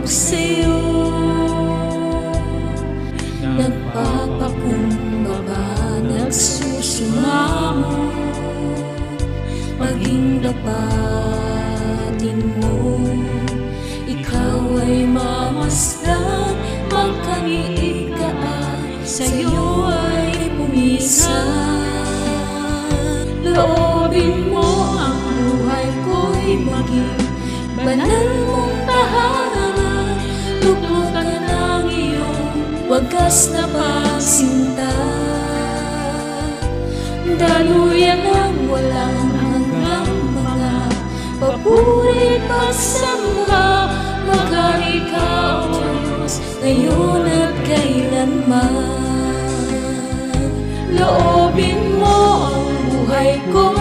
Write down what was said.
sa'yo. Nagpapakumbaba, nagsusumamo, maging dapatin mo. Ikaw ay mamasdan, magkaniig ka at sa'yo ay pumisan. Loobin mo ang buhay ko'y maging banal mong tahanan. Luglutan ng iyong wagas na pagsinta, daluyan ang walang hanggang mga papuri pagsamba. Maghari ka, O Diyos, ngayon at kailanman. Loobin mo ang buhay ko